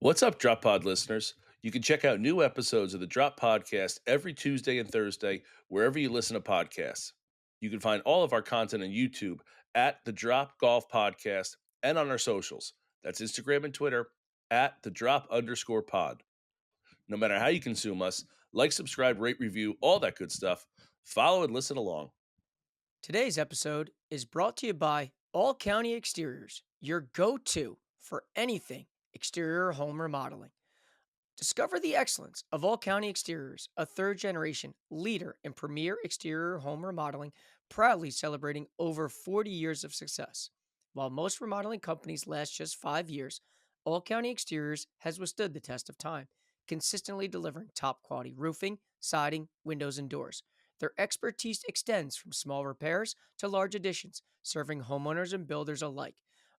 What's up, Drop Pod listeners? You can check out new episodes of the Drop Podcast every Tuesday and Thursday, wherever you listen to podcasts. You can find all of our content on YouTube at the Drop Golf Podcast and on our socials. That's Instagram and Twitter at the Drop_pod. No matter how you consume us, like, subscribe, rate, review, all that good stuff. Follow and listen along. Today's episode is brought to you by All County Exteriors, your go-to for anything exterior home remodeling. Discover the excellence of All County Exteriors, a third-generation leader in premier exterior home remodeling, proudly celebrating over 40 years of success. While most remodeling companies last just 5 years, All County Exteriors has withstood the test of time, consistently delivering top-quality roofing, siding, windows, and doors. Their expertise extends from small repairs to large additions, serving homeowners and builders alike.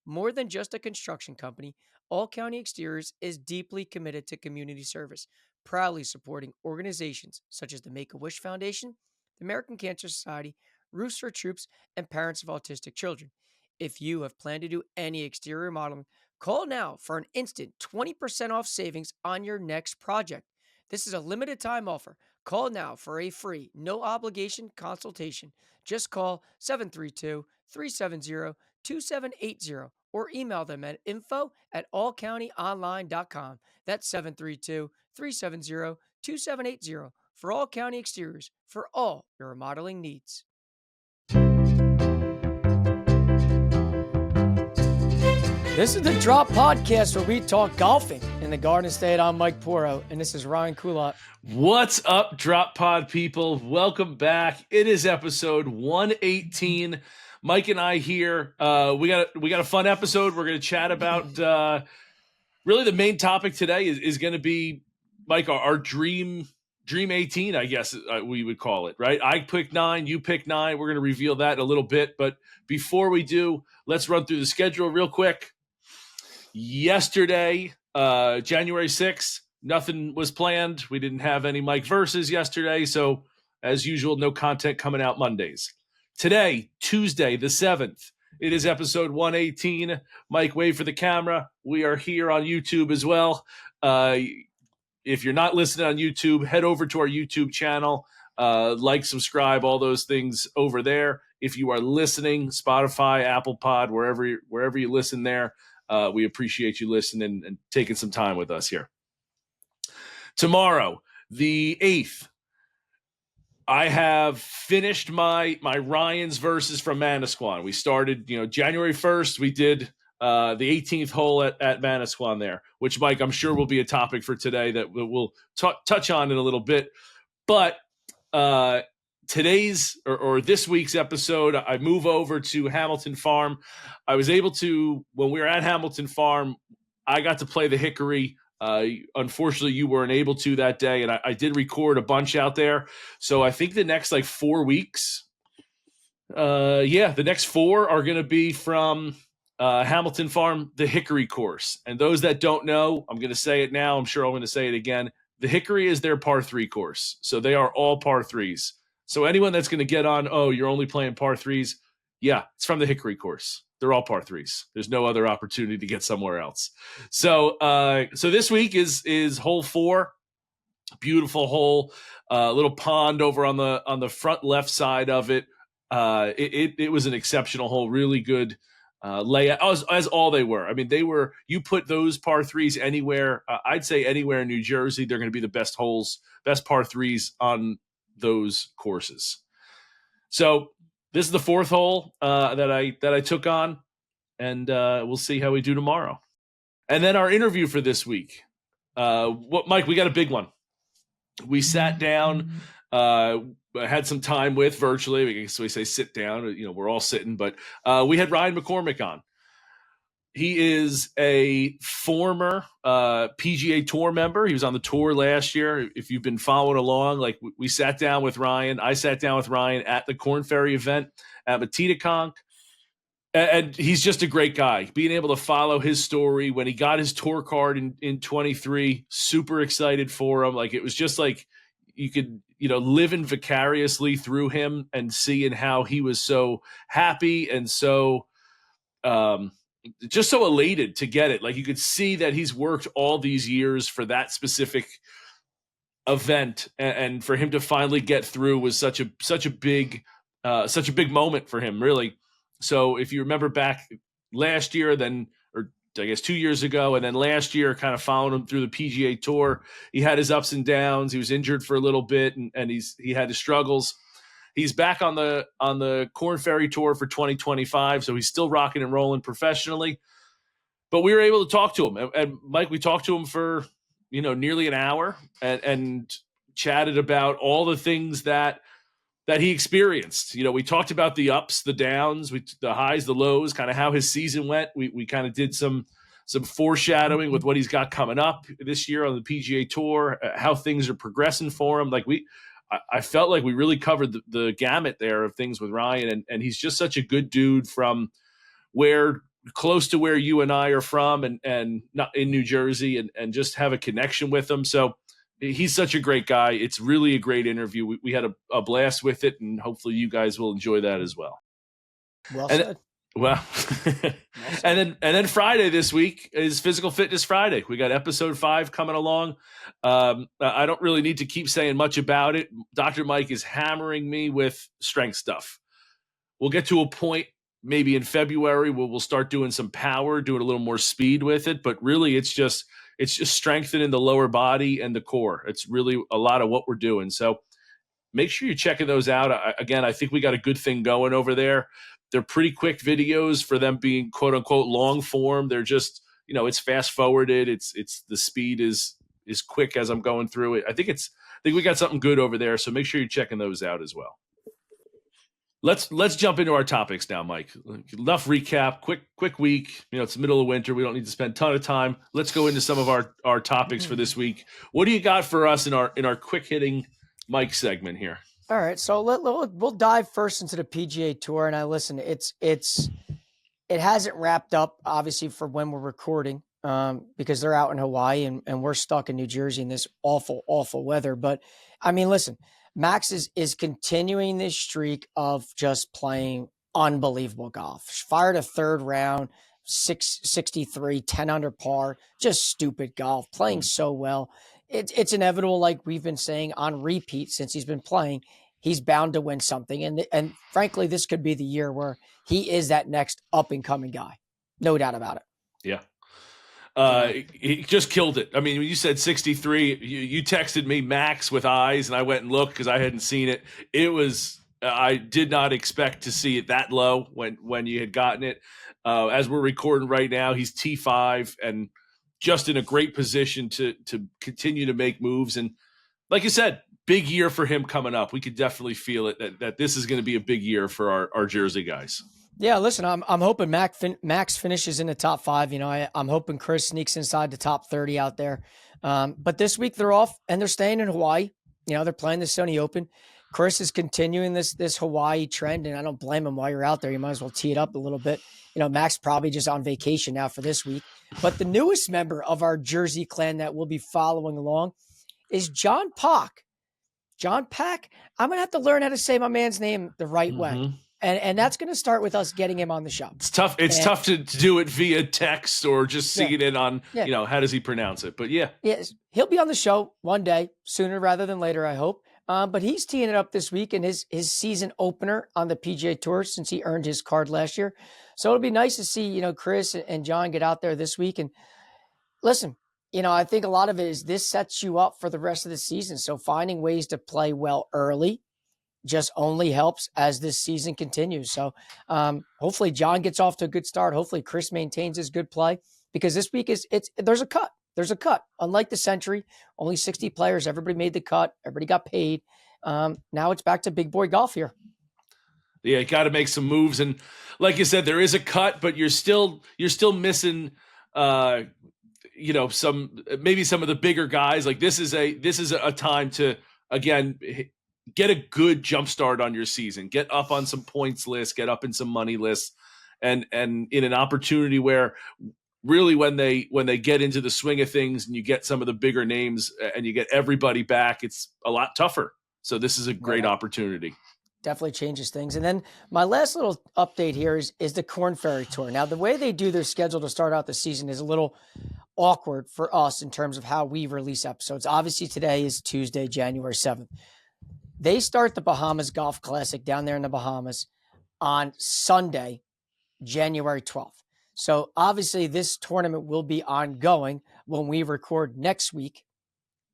More than just a construction company, All County Exteriors is deeply committed to community service, proudly supporting organizations such as the Make-A-Wish Foundation, the American Cancer Society, Roofs for Troops, and Parents of Autistic Children. If you have planned to do any exterior remodeling, call now for an instant 20% off savings on your next project. This is a limited time offer. Call now for a free, no obligation consultation. Just call 732-370-2780 or email them at info@allcountyonline.com. That's 732-370-2780 for All County Exteriors for all your remodeling needs. This is the Drop Podcast where we talk golfing in the Garden State. I'm Mike Poro, and this is Ryan Kulot. What's up, Drop Pod people? Welcome back. It is episode 118. Mike and I here. We got a fun episode. We're going to chat about really the main topic today is going to be, Mike, our dream 18, I guess we would call it, right? I picked 9, you picked 9. We're going to reveal that in a little bit. But before we do, let's run through the schedule real quick. Yesterday, January 6th, nothing was planned. We didn't have any Mike versus yesterday. So as usual, no content coming out Mondays. Today, Tuesday, the 7th, it is episode 118. Mike, wave for the camera. We are here on YouTube as well. If you're not listening on YouTube, head over to our YouTube channel. Like, subscribe, all those things over there. If you are listening, Spotify, Apple Pod, wherever you listen there, we appreciate you listening and taking some time with us here. Tomorrow, the 8th, I have finished my Ryan's versus from Manasquan. We started, January 1st. We did the 18th hole at Manasquan there, which, Mike, I'm sure will be a topic for today that we'll touch on in a little bit. But today's or this week's episode, I move over to Hamilton Farm. I was able to, when we were at Hamilton Farm, I got to play the Hickory. Unfortunately, you weren't able to that day, and I did record a bunch out there. So I think the next 4 weeks, the next 4 are going to be from Hamilton Farm, the Hickory course. And those that don't know, I'm going to say it now. I'm sure I'm going to say it again. The Hickory is their par 3 course. So they are all par 3s. So anyone that's going to get on, you're only playing par 3s, yeah, it's from the Hickory course. They're all par 3s. There's no other opportunity to get somewhere else. So this week is hole 4, beautiful hole, little pond over on the front left side of it. It was an exceptional hole, really good layout, as all they were. I mean, you put those par 3s anywhere, I'd say anywhere in New Jersey, they're going to be the best holes, best par 3s on those courses. So this is the 4th hole that I took on, and we'll see how we do tomorrow. And then our interview for this week. Mike, we got a big one. We sat down, had some time with virtually. So we say sit down. We're all sitting, but we had Ryan McCormick on. He is a former PGA Tour member. He was on the tour last year. If you've been following along, we sat down with Ryan. I sat down with Ryan at the Korn Ferry event at Matitaconk. And he's just a great guy. Being able to follow his story when he got his tour card in 23, super excited for him. It was just you could, living vicariously through him and seeing how he was so happy and so just so elated to get it. Like, you could see that he's worked all these years for that specific event, and for him to finally get through was such a big moment for him, really. So if you remember back last year, then, or I guess 2 years ago, and then last year, kind of following him through the PGA Tour, he had his ups and downs. He was injured for a little bit, and he had his struggles. He's back on the Korn Ferry Tour for 2025, so he's still rocking and rolling professionally. But we were able to talk to him, and Mike, we talked to him for nearly an hour, and chatted about all the things that he experienced. We talked about the ups, the downs, the highs, the lows, kind of how his season went. We kind of did some foreshadowing with what he's got coming up this year on the PGA Tour, how things are progressing for him. Like, I felt like we really covered the gamut there of things with Ryan, and he's just such a good dude from close to where you and I are from, and not in New Jersey, and just have a connection with him. So he's such a great guy. It's really a great interview. We had a blast with it, and hopefully you guys will enjoy that as well. Well said. Well, and then Friday this week is Physical Fitness Friday. We got episode 5 coming along. I don't really need to keep saying much about it. Dr. Mike is hammering me with strength stuff. We'll get to a point maybe in February where we'll start doing some power, doing a little more speed with it. But really, it's just strengthening the lower body and the core. It's really a lot of what we're doing. So make sure you're checking those out. Again, I think we got a good thing going over there. They're pretty quick videos for them being quote unquote long form. They're just, it's fast forwarded. It's the speed is quick as I'm going through it. I think we got something good over there. So make sure you're checking those out as well. Let's jump into our topics now, Mike. Enough recap. Quick week. It's the middle of winter. We don't need to spend a ton of time. Let's go into some of our topics for this week. What do you got for us in our quick hitting Mike segment here? All right, so we'll dive first into the PGA Tour, and it hasn't wrapped up obviously for when we're recording, because they're out in Hawaii and we're stuck in New Jersey in this awful weather. But I mean, listen, Max is continuing this streak of just playing unbelievable golf. Fired a third round, 663, 10 under par, just stupid golf, playing so well. It's inevitable, like we've been saying on repeat since he's been playing. He's bound to win something. And frankly, this could be the year where he is that next up-and-coming guy. No doubt about it. Yeah. He just killed it. I mean, when you said 63, you texted me Max with eyes, and I went and looked because I hadn't seen it. It was I did not expect to see it that low when you had gotten it. As we're recording right now, he's T5 and just in a great position to continue to make moves. And like you said, big year for him coming up. We could definitely feel it that this is going to be a big year for our Jersey guys. Yeah, listen, I'm hoping Max finishes in the top 5. I'm hoping Chris sneaks inside the top 30 out there. But this week they're off and they're staying in Hawaii. They're playing the Sony Open. Chris is continuing this Hawaii trend, and I don't blame him. While you're out there, you might as well tee it up a little bit. Max probably just on vacation now for this week. But the newest member of our Jersey clan that we'll be following along is John Pak. John Pak. I'm going to have to learn how to say my man's name the right way. And that's going to start with us getting him on the show. It's tough. It's tough to do it via text or just seeing it on, how does he pronounce it? But yes, he'll be on the show one day, sooner rather than later, I hope. But he's teeing it up this week in his season opener on the PGA Tour since he earned his card last year. So it'll be nice to see, Chris and John get out there this week. And listen, I think a lot of it is this sets you up for the rest of the season. So finding ways to play well early just only helps as this season continues. So hopefully John gets off to a good start. Hopefully Chris maintains his good play, because this week there's a cut. There's a cut. Unlike the Sentry, only 60 players. Everybody made the cut. Everybody got paid. Now it's back to big boy golf here. Yeah, you got to make some moves, and like you said, there is a cut, but you're still missing, some of the bigger guys. Like this is a time to again get a good jump start on your season. Get up on some points lists. Get up in some money lists, and in an opportunity where really when they get into the swing of things and you get some of the bigger names and you get everybody back, it's a lot tougher. So this is a great opportunity. definitely changes things. And then my last little update here is the Korn Ferry Tour. Now, the way they do their schedule to start out the season is a little awkward for us in terms of how we release episodes. Obviously, today is Tuesday, January 7th. They start the Bahamas Golf Classic down there in the Bahamas on Sunday, January 12th. So obviously this tournament will be ongoing when we record next week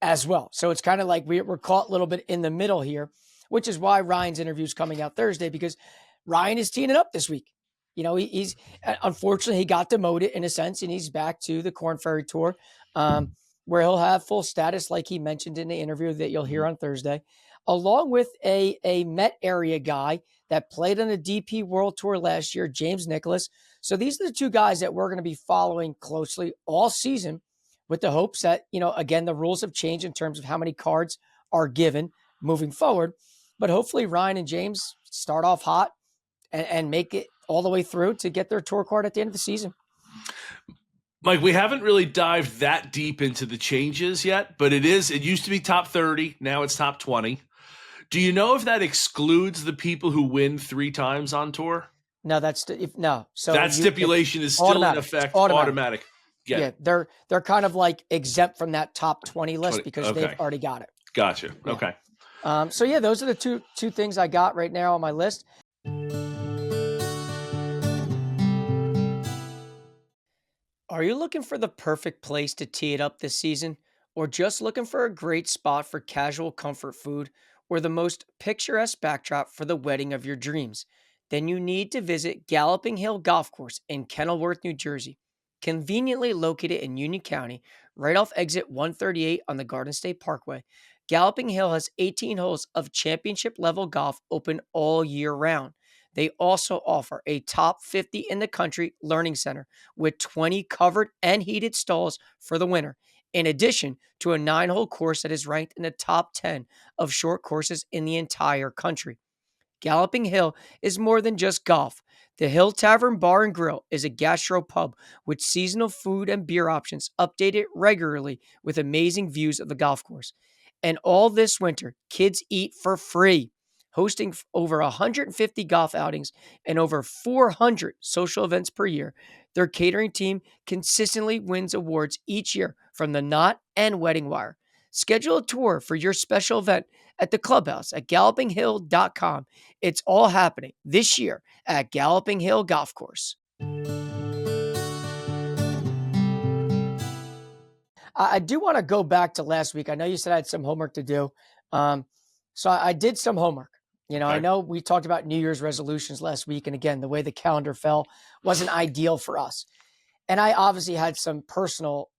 as well. So it's kind of like we're caught a little bit in the middle here, which is why Ryan's interview is coming out Thursday, because Ryan is teeing it up this week. You know, he's unfortunately he got demoted in a sense, and he's back to the Korn Ferry Tour, where he'll have full status, like he mentioned in the interview that you'll hear on Thursday, along with a Met area guy that played on the DP World Tour last year, James Nicholas. So these are the two guys that we're going to be following closely all season, with the hopes that, you know, again, the rules have changed in terms of how many cards are given moving forward. But hopefully Ryan and James start off hot and make it all the way through to get their tour card at the end of the season. Mike, we haven't really dived that deep into the changes yet, but it used to be top 30. Now it's top 20. Do you know if that excludes the people who win 3 times on tour? No, no. So that stipulation is still in effect. Automatic. Yeah, they're kind of like exempt from that top 20 list because they've already got it. Gotcha. Yeah. Okay. So yeah, those are the two things I got right now on my list. Are you looking for the perfect place to tee it up this season, or just looking for a great spot for casual comfort food, or the most picturesque backdrop for the wedding of your dreams? Then you need to visit Galloping Hill Golf Course in Kenilworth, New Jersey. Conveniently located in Union County, right off exit 138 on the Garden State Parkway, Galloping Hill has 18 holes of championship-level golf open all year round. They also offer a top 50 in the country learning center with 20 covered and heated stalls for the winter, in addition to a 9-hole course that is ranked in the top 10 of short courses in the entire country. Galloping Hill is more than just golf. The Hill Tavern Bar and Grill is a gastro pub with seasonal food and beer options updated regularly with amazing views of the golf course. And all this winter, kids eat for free, hosting over 150 golf outings and over 400 social events per year. Their catering team consistently wins awards each year from the Knot and Wedding Wire. Schedule a tour for your special event at the clubhouse at gallopinghill.com. It's all happening this year at Galloping Hill Golf Course. I do want to go back to last week. I know you said I had some homework to do. So I did some homework. You know, I know we talked about New Year's resolutions last week. And again, the way the calendar fell wasn't ideal for us. And I obviously had some personal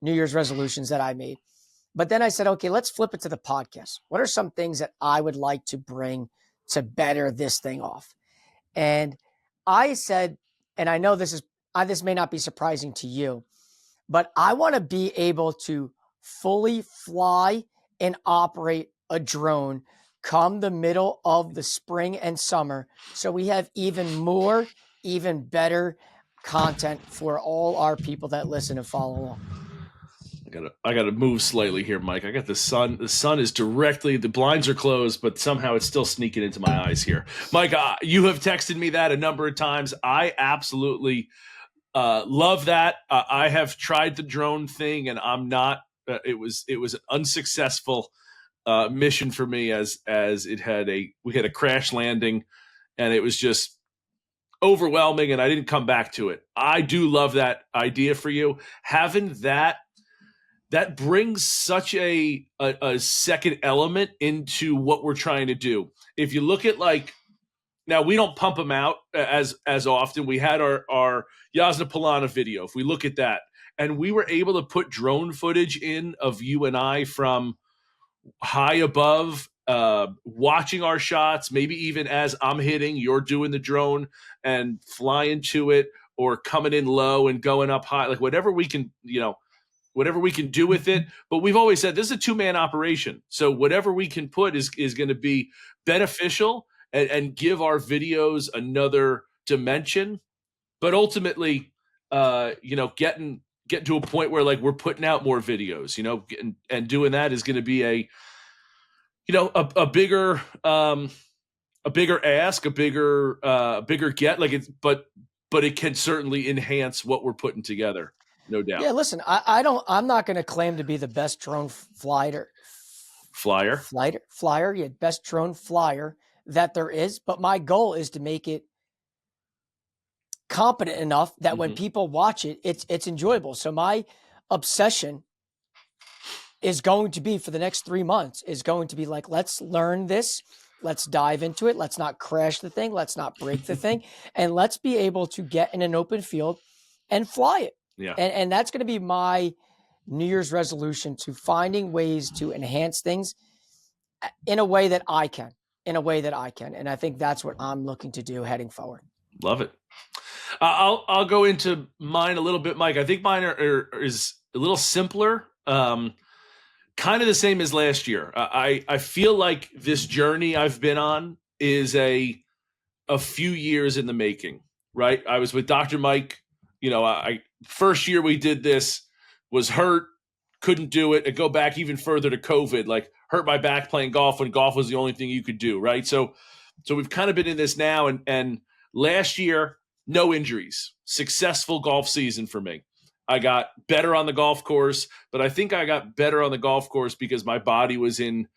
New Year's resolutions that I made. But then I said, okay, let's flip it to the podcast. What are some things that I would like to bring to better this thing off? And I said, and I know this may not be surprising to you, but I want to be able to fully fly and operate a drone come the middle of the spring and summer, so we have even more, even better content for all our people that listen and follow along. I gotta move slightly here, Mike. I got the sun. The sun is directly. The blinds are closed, but somehow it's still sneaking into my eyes here. Mike, you have texted me that a number of times. I absolutely love that. I have tried the drone thing, and I'm not. It was an unsuccessful mission for me, as we had a crash landing, and it was just overwhelming, and I didn't come back to it. I do love that idea for you. Having that brings such a second element into what we're trying to do. If you look at, like, now we don't pump them out as often. We had our Jasna Polana video. If we look at that, and we were able to put drone footage in of you and I from high above, watching our shots, maybe even as I'm hitting, you're doing the drone and flying to it, or coming in low and going up high, like whatever we can do with it. But we've always said this is a 2-man operation. So whatever we can put is going to be beneficial and give our videos another dimension. But ultimately, getting to a point where, like, we're putting out more videos, and doing that is going to be a bigger a bigger ask, a bigger get. Like it's, but it can certainly enhance what we're putting together, no doubt. Yeah, listen, I'm not going to claim to be the best drone flyer. Yeah, best drone flyer that there is. But my goal is to make it competent enough that when people watch it, it's enjoyable. So my obsession is going to be for the next 3 months is going to be like, let's learn this. Let's dive into it. Let's not crash the thing. Let's not break the thing. And let's be able to get in an open field and fly it. Yeah. And that's going to be my New Year's resolution, to finding ways to enhance things in a way that I can. And I think that's what I'm looking to do heading forward. Love it. I'll go into mine a little bit, Mike. I think mine is a little simpler. Kind of the same as last year. I feel like this journey I've been on is a few years in the making, right? I was with Dr. Mike. First year we did this, was hurt, couldn't do it, and go back even further to COVID, like hurt my back playing golf when golf was the only thing you could do, right? So we've kind of been in this now, and last year, no injuries, successful golf season for me. I got better on the golf course, but I think I got better on the golf course because my body was in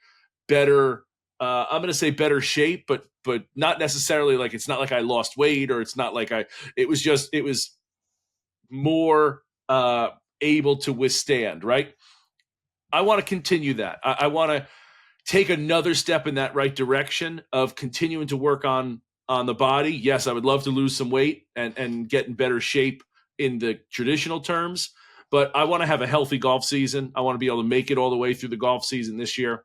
better, I'm going to say better shape, but not necessarily like, it's not like I lost weight, or it's not like it was more able to withstand, right? I want to continue that. I want to take another step in that right direction of continuing to work on the body. Yes, I would love to lose some weight and get in better shape in the traditional terms, but I want to have a healthy golf season. I want to be able to make it all the way through the golf season this year.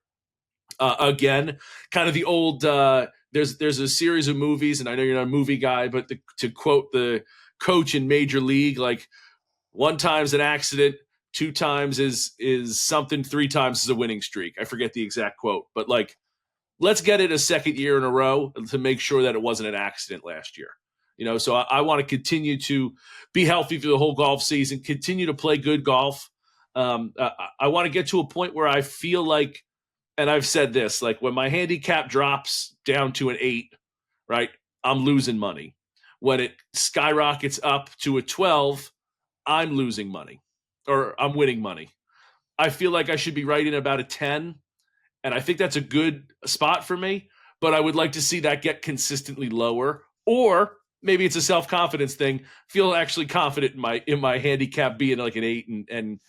Again, kind of the old, there's a series of movies, and I know you're not a movie guy, but to quote the coach in Major League, like, 1 time's an accident, 2 times is something, 3 times is a winning streak. I forget the exact quote, but like, let's get it a second year in a row to make sure that it wasn't an accident last year. So I want to continue to be healthy through the whole golf season, continue to play good golf. I want to get to a point where I feel like, and I've said this, like when my handicap drops down to an 8, right, I'm losing money. When it skyrockets up to a 12, I'm losing money, or I'm winning money. I feel like I should be right in about a 10, and I think that's a good spot for me, but I would like to see that get consistently lower, or maybe it's a self-confidence thing. Feel actually confident in my handicap being like an 8 and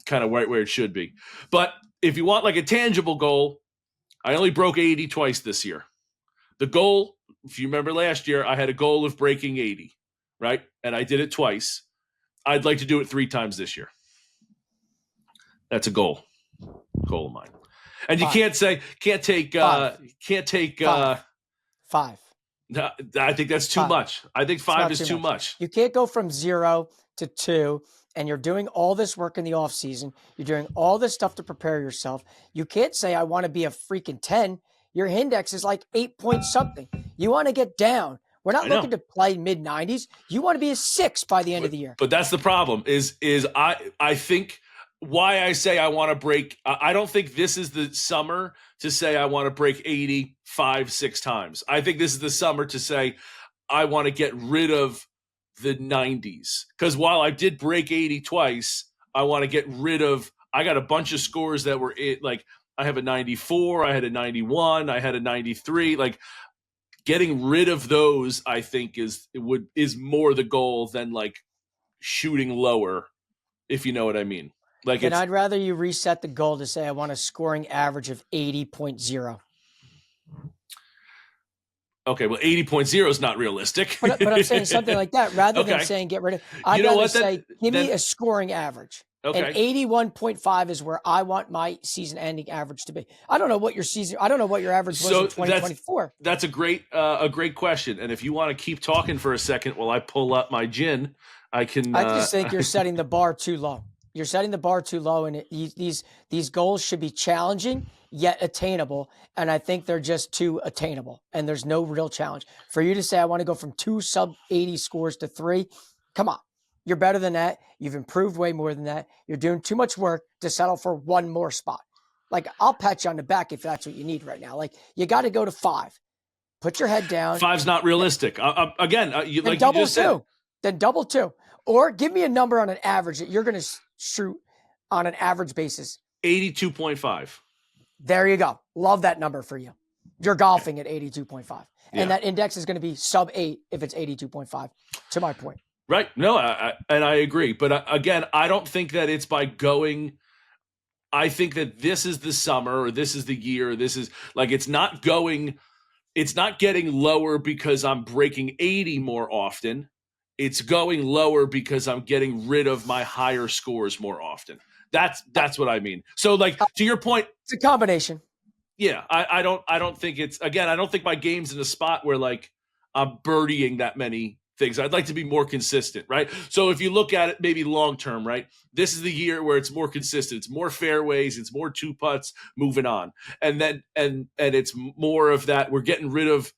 kind of right where it should be. But if you want like a tangible goal, I only broke 80 twice this year. The goal, if you remember last year, I had a goal of breaking 80, right? And I did it twice. I'd like to do it 3 times this year. That's a goal of mine. And you can't take 5. No, I think that's too much. I think 5 is too much. You can't go from 0 to 2, and you're doing all this work in the off season. You're doing all this stuff to prepare yourself. You can't say, I want to be a freaking 10. Your index is like 8 point something. You want to get down. We're not looking to play mid-90s. You want to be a 6 by the end of the year. But that's the problem is I think why I say I want to break. I don't think this is the summer to say I want to break 80 5-6 times. I think this is the summer to say I want to get rid of the 90s. Because while I did break 80 twice, I want to get rid of. I got a bunch of scores that were like I have a 94, I had a 91, I had a 93. Like getting rid of those, I think is more the goal than like shooting lower, if you know what I mean. Like, and I'd rather you reset the goal to say I want a scoring average of 80.0. Okay, well, 80.0 is not realistic. But I'm saying something like that rather than saying get rid of. I'd rather say give me a scoring average. Okay. And 81.5 is where I want my season-ending average to be. I don't know what your average was in 2024. That's a great question. And if you want to keep talking for a second while I pull up my gin, I can. I just think you're setting the bar too low. You're setting the bar too low, and these goals should be challenging yet attainable. And I think they're just too attainable, and there's no real challenge for you to say I want to go from 2 sub-80 scores to 3. Come on, you're better than that. You've improved way more than that. You're doing too much work to settle for 1 more spot. Like I'll pat you on the back if that's what you need right now. Like you got to go to 5. Put your head down. 5's not realistic. Again, you, like double you just said. Then double 2. Or give me a number on an average that you're going to shoot on an average basis. 82.5. There you go. Love that number for you. You're golfing at 82.5. And that index is going to be sub 8 if it's 82.5, to my point. Right. No, and I agree. But again, I don't think that it's by going. I think that this is the summer, or this is the year. This is like, it's not getting lower because I'm breaking 80 more often. It's going lower because I'm getting rid of my higher scores more often. That's what I mean. So, like, to your point, it's a combination. Yeah, I don't think it's, again, I don't think my game's in a spot where, like, I'm birdieing that many things. I'd like to be more consistent, right? So if you look at it maybe long term, right? This is the year where it's more consistent. It's more fairways, it's more 2 putts, moving on. And then and it's more of that, we're getting rid of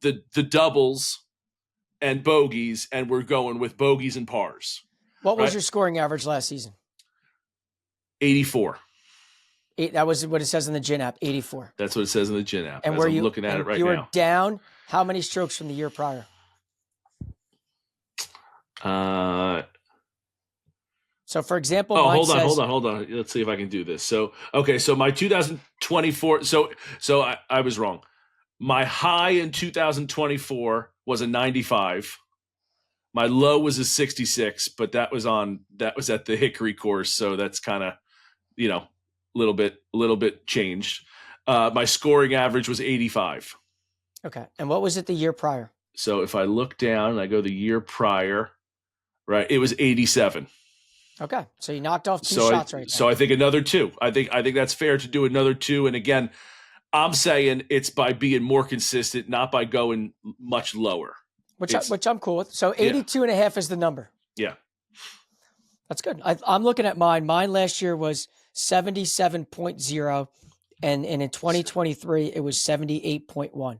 the doubles and bogeys, and we're going with bogeys and pars. What was your scoring average last season? 84. That was what it says in the Gin app, 84. That's what it says in the Gin app. And were you looking at it right now? You were down how many strokes from the year prior? So for example, hold on. Let's see if I can do this. So, okay. So my 2024, so I was wrong. My high in 2024 was a 95. My low was a 66, but that was at the Hickory course. So that's kind of, a little bit changed. My scoring average was 85. Okay. And what was it the year prior? So if I look down and I go the year prior, right, it was 87. Okay. So you knocked off two shots right now. So I think another 2. I think that's fair to do another 2. And again, I'm saying it's by being more consistent, not by going much lower. Which I'm cool with. So 82.5 is the number. Yeah. That's good. I'm looking at mine. Mine last year was 77.0. And in 2023, it was 78.1.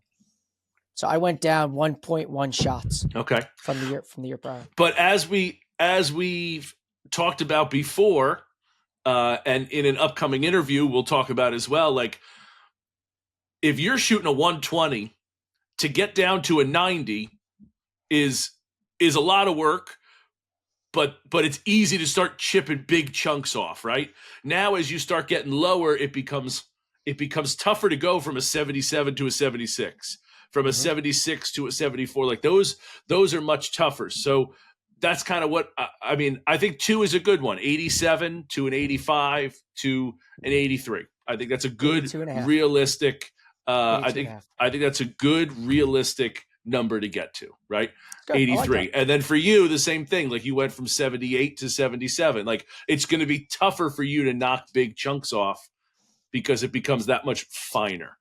So I went down 1.1 shots. Okay. From the year prior. But as we've talked about before, and in an upcoming interview, we'll talk about as well, like, if you're shooting a 120, to get down to a 90 is a lot of work, but it's easy to start chipping big chunks off, right? Now, as you start getting lower, it becomes tougher to go from a 77 to a 76, from a 76 to a 74. Like, those are much tougher. So that's kind of what I mean. I think 2 is a good one. 87 to an 85 to an 83. I think that's a good realistic. I think that's a good realistic number to get to, right? 83. Like, and then for you, the same thing. Like, you went from 78 to 77. Like, it's going to be tougher for you to knock big chunks off because it becomes that much finer.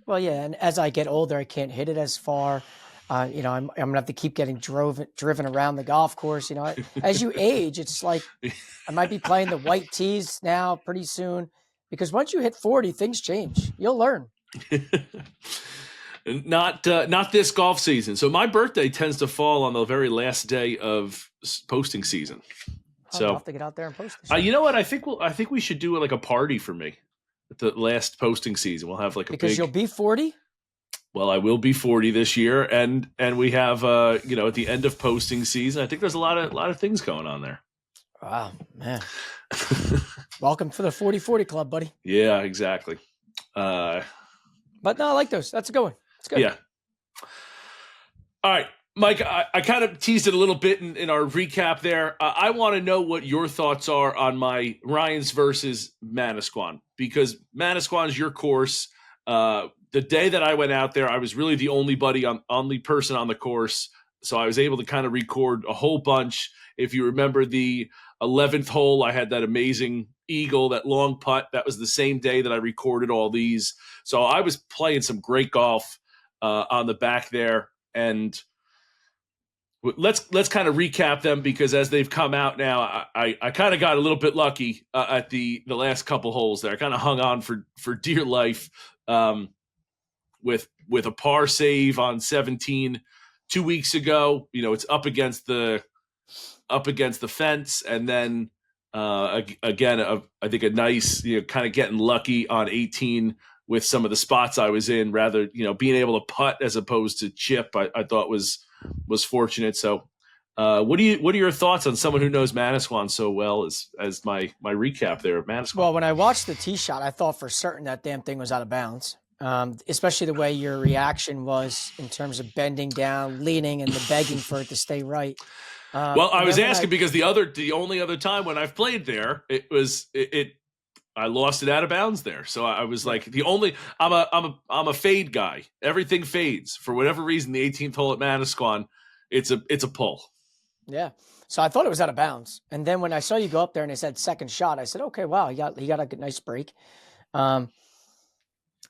Well, yeah, and as I get older, I can't hit it as far. I'm gonna have to keep getting driven around the golf course. As you age, it's like I might be playing the white tees now pretty soon, because once you hit 40, things change. You'll learn. Not this golf season. So my birthday tends to fall on the very last day of posting season. So I'll have to get out there and post this. You know what? I think we should do like a party for me at the last posting season. We'll have like because you'll be 40. Well, I will be 40 this year, and we have at the end of posting season, I think there's a lot of things going on there. Wow, man! Welcome to the 40-40 club, buddy. Yeah, exactly. But no, I like those. That's a good one. It's good. Yeah. All right, Mike. I kind of teased it a little bit in our recap there. I want to know what your thoughts are on my Ryans versus Manasquan, because Manasquan is your course. The day that I went out there, I was really the only person on the course. So I was able to kind of record a whole bunch. If you remember the 11th hole, I had that amazing eagle, that long putt. That was the same day that I recorded all these. So I was playing some great golf on the back there. And let's kind of recap them, because as they've come out now, I kind of got a little bit lucky at the last couple holes there. I kind of hung on for dear life. With a par save on 17 2 weeks ago, it's up against the fence, and then again, I think a nice, kind of getting lucky on 18 with some of the spots I was in. Rather, being able to putt as opposed to chip, I thought was fortunate. So, what are your thoughts on someone who knows Manasquan so well as my recap there of Manasquan? Well, when I watched the tee shot, I thought for certain that damn thing was out of bounds. Especially the way your reaction was in terms of bending down, leaning, and the begging for it to stay right. Well, I was asking because the only other time when I've played there, I lost it out of bounds there. So I was like, I'm a fade guy. Everything fades for whatever reason. The 18th hole at Manasquan, it's a pull. Yeah. So I thought it was out of bounds, and then when I saw you go up there and it said second shot, I said, okay, wow, he got a nice break.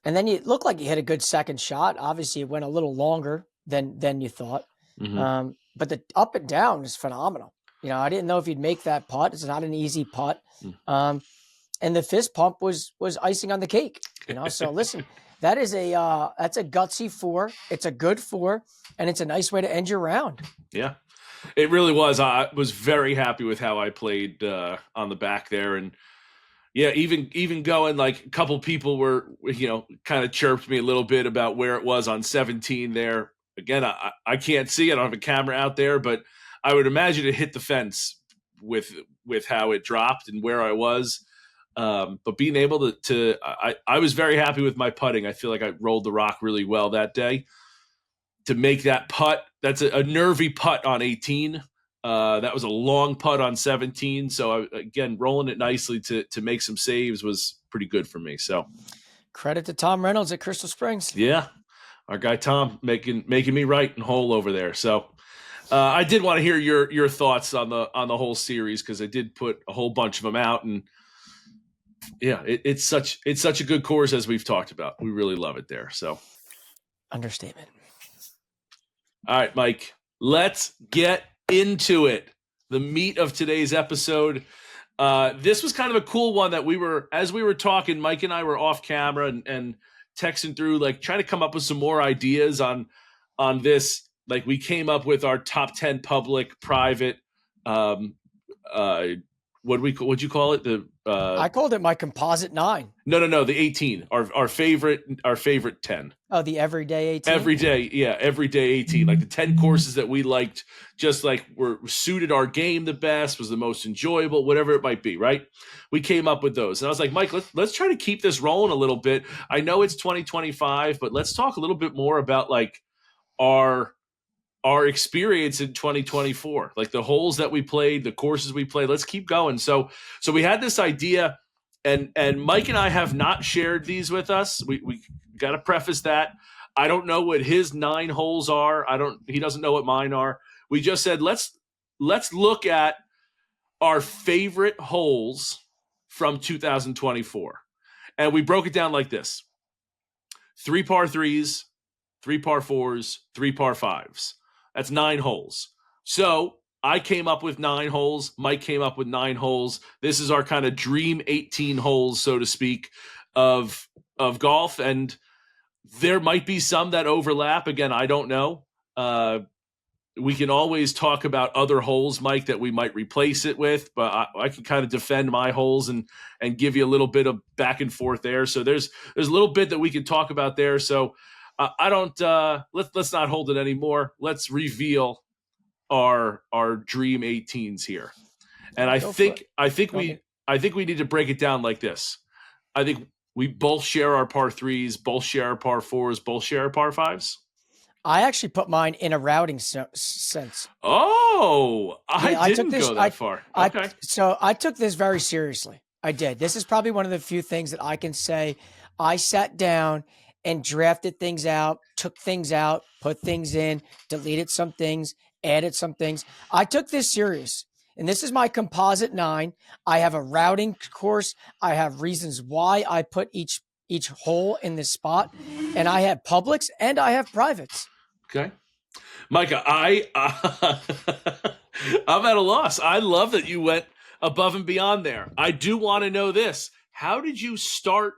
And then it looked like you hit a good second shot. Obviously, it went a little longer than you thought. Mm-hmm. But the up and down is phenomenal. I didn't know if you'd make that putt. It's not an easy putt. And the fist pump was icing on the cake. So listen, that's a gutsy 4. It's a good 4, and it's a nice way to end your round. Yeah, it really was. I was very happy with how I played on the back there, and yeah, even going, like, a couple people were, kind of chirped me a little bit about where it was on 17 there. Again, I can't see. I don't have a camera out there, but I would imagine it hit the fence with how it dropped and where I was. But being able I was very happy with my putting. I feel like I rolled the rock really well that day to make that putt. That's a nervy putt on 18. That was a long putt on 17. So again, rolling it nicely to make some saves was pretty good for me. So credit to Tom Reynolds at Crystal Springs. Yeah. Our guy, Tom, making me right and whole over there. So I did want to hear your thoughts on the whole series, because I did put a whole bunch of them out, and yeah, it's such a good course, as we've talked about. We really love it there. So understatement. All right, Mike, let's get into it. The meat of today's episode. This was kind of a cool one that as we were talking, Mike and I were off camera and texting through, like, trying to come up with some more ideas on this. Like, we came up with our top 10 public, private, what'd you call it? I called it my composite 9. No, the 18, our favorite 10. Oh, the everyday 18. Everyday 18, like the 10 courses that we liked, just like were suited our game the best, was the most enjoyable, whatever it might be, right? We came up with those, and I was like, Mike, let's try to keep this rolling a little bit. I know it's 2025, but let's talk a little bit more about, like, our experience in 2024, like the holes that we played, the courses we played. Let's keep going. So we had this idea, and Mike and I have not shared these with us. We got to preface that. I don't know what his 9 holes are. He doesn't know what mine are. We just said, let's look at our favorite holes from 2024. And we broke it down like this: 3 par 3s, 3 par 4s, 3 par 5s. That's 9 holes. So I came up with 9 holes. Mike came up with 9 holes. This is our kind of dream 18 holes, so to speak, of golf. And there might be some that overlap. Again, I don't know. We can always talk about other holes, Mike, that we might replace it with, but I can kind of defend my holes and give you a little bit of back and forth there. So there's a little bit that we can talk about there. So I don't. Let's not hold it anymore. Let's reveal our dream 18s here, and I think we need to break it down like this. I think we both share our par 3s, both share our par 4s, both share our par 5s. I actually put mine in a routing sense. Oh, I didn't go that far. Okay. So I took this very seriously. I did. This is probably one of the few things that I can say I sat down and drafted things out, took things out, put things in, deleted some things, added some things. I took this serious, and this is my composite 9. I have a routing course. I have reasons why I put each hole in this spot, and I have publics and I have privates. Okay. Micah, I'm at a loss. I love that you went above and beyond there. I do want to know this. How did you start?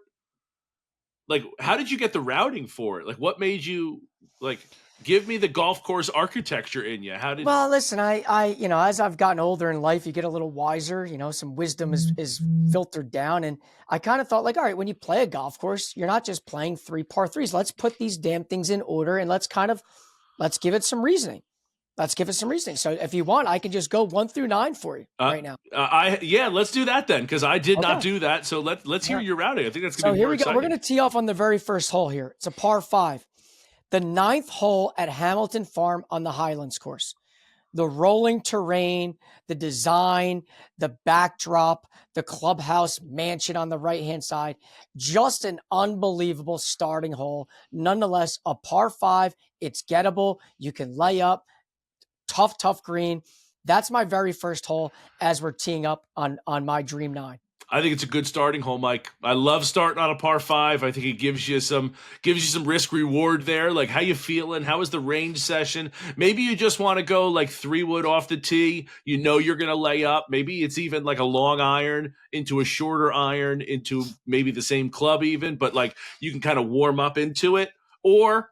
Like, how did you get the routing for it? Like, what made you, like, Give me the golf course architecture in you. How did? Well, listen, I, as I've gotten older in life, you get a little wiser, some wisdom is filtered down. And I kind of thought like, all right, when you play a golf course, you're not just playing 3 par 3s. Let's put these damn things in order and let's give it some reasoning. So if you want, I can just go 1 through 9 for you right now. Let's do that then. Cause I did not do that. So let's hear your routing. I think that's going to be more exciting. We're going to tee off on the very first hole here. It's a par 5. The 9th hole at Hamilton Farm on the Highlands course. The rolling terrain, the design, the backdrop, the clubhouse mansion on the right-hand side. Just an unbelievable starting hole. Nonetheless, a par 5. It's gettable. You can lay up. Tough green. That's my very first hole as we're teeing up on my Dream 9. I think it's a good starting hole, Mike. I love starting on a par 5. I think it gives you some risk reward there. Like, how you feeling? How is the range session? Maybe you just want to go like 3-wood off the tee. You're going to lay up. Maybe it's even like a long iron into a shorter iron into maybe the same club even, but like you can kind of warm up into it. Or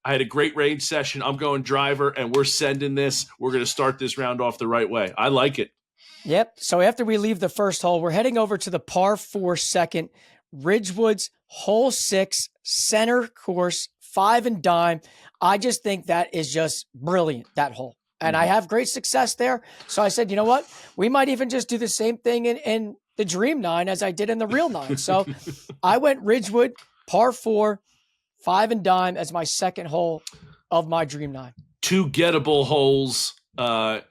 I had a great range session. I'm going driver and we're sending this. We're going to start this round off the right way. I like it. Yep. So after we leave the first hole, we're heading over to the par 4 second, Ridgewood's hole 6 center course, 5 and dime. I just think that is just brilliant, that hole. And I have great success there. So I said, you know what? We might even just do the same thing in the Dream 9 as I did in the real 9. So I went Ridgewood, par 4, 5 and dime as my second hole of my Dream 9. 2 gettable holes, to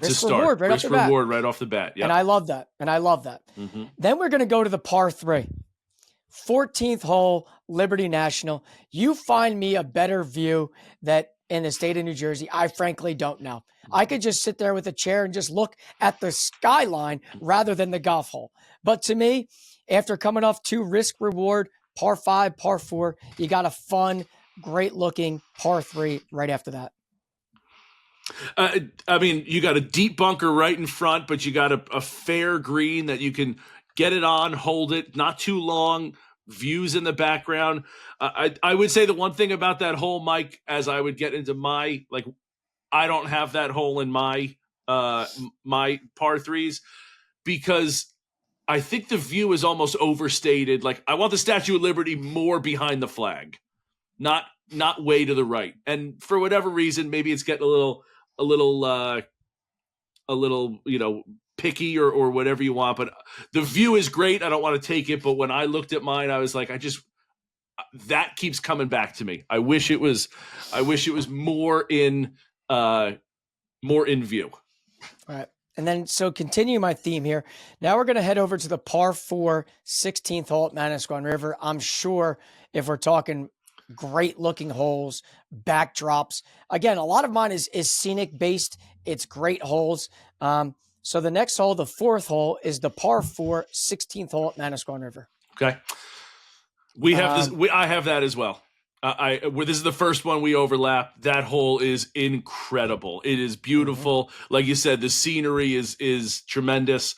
start. Risk reward right off the bat. Yeah. And I love that. Mm-hmm. Then we're going to go to the par 3. 14th hole, Liberty National. You find me a better view that in the state of New Jersey, I frankly don't know. I could just sit there with a chair and just look at the skyline rather than the golf hole. But to me, after coming off 2 risk reward, par 5, par 4, you got a fun, great looking par 3 right after that. You got a deep bunker right in front, but you got a fair green that you can get it on, hold it, not too long, views in the background. I would say the one thing about that hole, Mike, as I would get into my, like, I don't have that hole in my my par 3s because I think the view is almost overstated. Like, I want the Statue of Liberty more behind the flag, not way to the right. And for whatever reason, maybe it's getting a little picky or whatever you want, but the view is great. I don't want to take it. But when I looked at mine, I was like, that keeps coming back to me. I wish it was more in view. All right. And then, so continue my theme here. Now we're going to head over to the par 4 16th hole at Manasquan River. I'm sure if we're talking great looking holes, backdrops. Again, a lot of mine is scenic based. It's great holes. So the next hole, the 4th hole, is the par 4 16th hole at Manasquan River. Okay. We have this. I have that as well. This is the first one we overlap. That hole is incredible. It is beautiful. Mm-hmm. Like you said, the scenery is tremendous.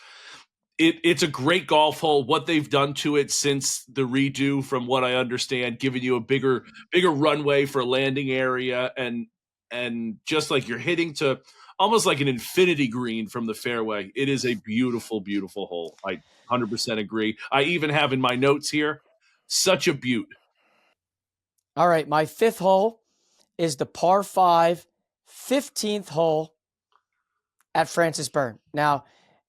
It's a great golf hole. What they've done to it since the redo, from what I understand, giving you a bigger runway for a landing area, and just like you're hitting to almost like an infinity green from the fairway. It is a beautiful, beautiful hole. I 100% agree. I even have in my notes here, such a beaut. All right, my 5th hole is the par 5 15th hole at Francis Byrne. Now,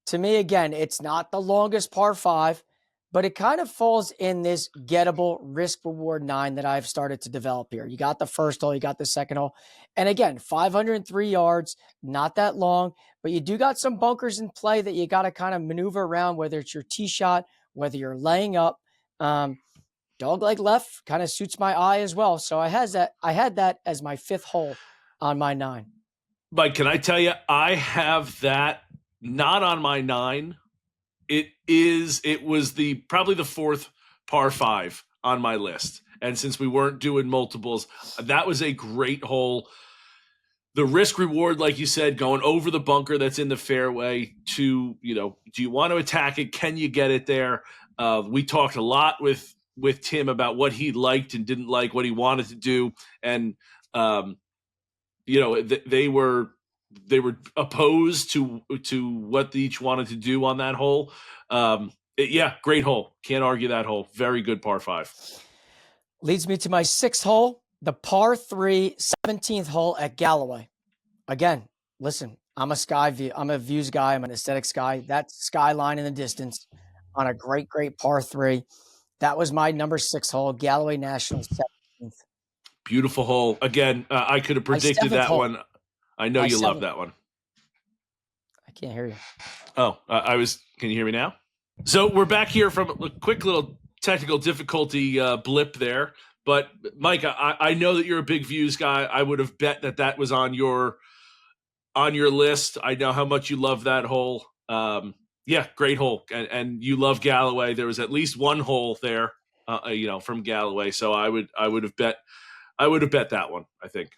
to me, again, it's not the longest par 5, but it kind of falls in this gettable risk-reward 9 that I've started to develop here. You got the first hole, you got the second hole. And again, 503 yards, not that long, but you do got some bunkers in play that you got to kind of maneuver around, whether it's your tee shot, whether you're laying up. Dogleg left kind of suits my eye as well. So I had that as my 5th hole on my 9. Mike, can I tell you, I have that not on my 9. It was probably the 4th par 5 on my list. And since we weren't doing multiples, that was a great hole. The risk reward, like you said, going over the bunker that's in the fairway to, do you want to attack it? Can you get it there? We talked a lot with Tim about what he liked and didn't like, what he wanted to do. And they were opposed to what each wanted to do on that hole. Great hole. Can't argue that hole. Very good par 5. Leads me to my 6th hole, the par 3 17th hole at Galloway. Again, listen, I'm a views guy. I'm an aesthetics guy. That skyline in the distance on a great par 3. That was my number 6 hole, Galloway National 17th. Beautiful hole. Again, I could have predicted that hole. one. I know you love that one. I can't hear you. Oh, can you hear me now? So we're back here from a quick little technical difficulty blip there. But Mike, I know that you're a big views guy. I would have bet that was on your list. I know how much you love that hole. Great hole. And you love Galloway. There was at least one hole there, from Galloway. So I would have bet that one, I think.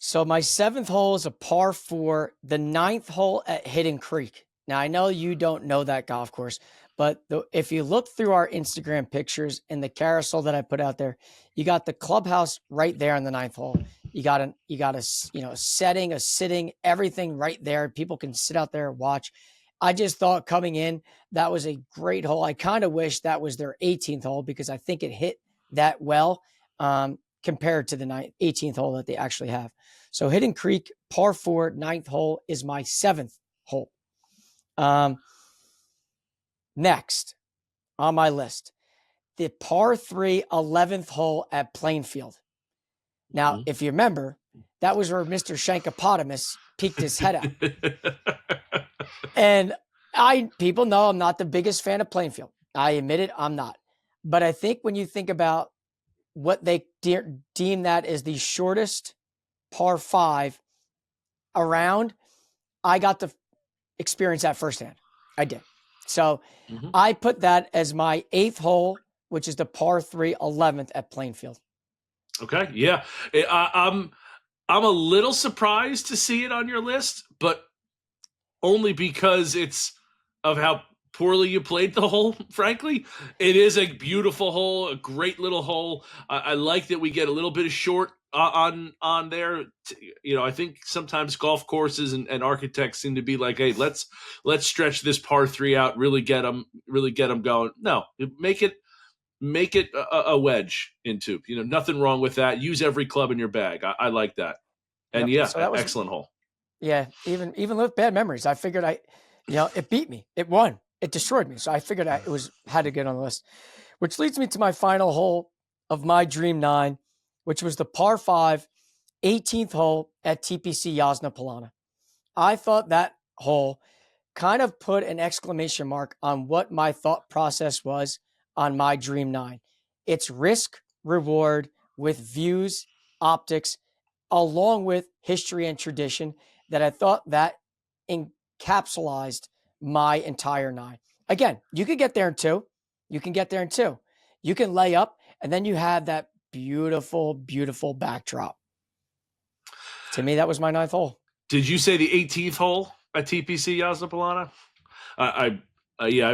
So my 7th hole is a par 4, the 9th hole at Hidden Creek. Now, I know you don't know that golf course, but if you look through our Instagram pictures and the carousel that I put out there, you got the clubhouse right there on the 9th hole. You got a setting, a sitting, everything right there. People can sit out there and watch. I just thought coming in, that was a great hole. I kind of wish that was their 18th hole because I think it hit that well compared to the 18th hole that they actually have. So Hidden Creek, par 4, 9th hole is my 7th hole. Next on my list, the par 3, 11th hole at Plainfield. Now, if you remember, that was where Mr. Shankopotamus peeked his head out. And people know I'm not the biggest fan of Plainfield. I admit it, I'm not. But I think when you think about what they deem that as the shortest par 5 around, I got to experience that firsthand. I did. So I put that as my 8th hole, which is the par 3, 11th at Plainfield. Okay. Yeah. I'm a little surprised to see it on your list, but only because it's of how poorly you played the hole, frankly. It is a beautiful hole, a great little hole. I like that we get a little bit of short on there. I think sometimes golf courses and architects seem to be like, hey, let's stretch this par 3 out, really get them going. No, make it a wedge into, nothing wrong with that. Use every club in your bag. I like that. And so that was excellent hole. Yeah. Even with bad memories, I figured it beat me. It won. It destroyed me. So I figured had to get on the list, which leads me to my final hole of my Dream 9, which was the par 5, 18th hole at TPC Jasna Polana. I thought that hole kind of put an exclamation mark on what my thought process was on my Dream 9. It's risk, reward with views, optics, along with history and tradition that I thought that encapsulated my entire 9. Again, you can get there in 2. You can lay up, and then you have that beautiful, beautiful backdrop. To me, that was my 9th hole. Did you say the 18th hole at TPC Jasna Polana? I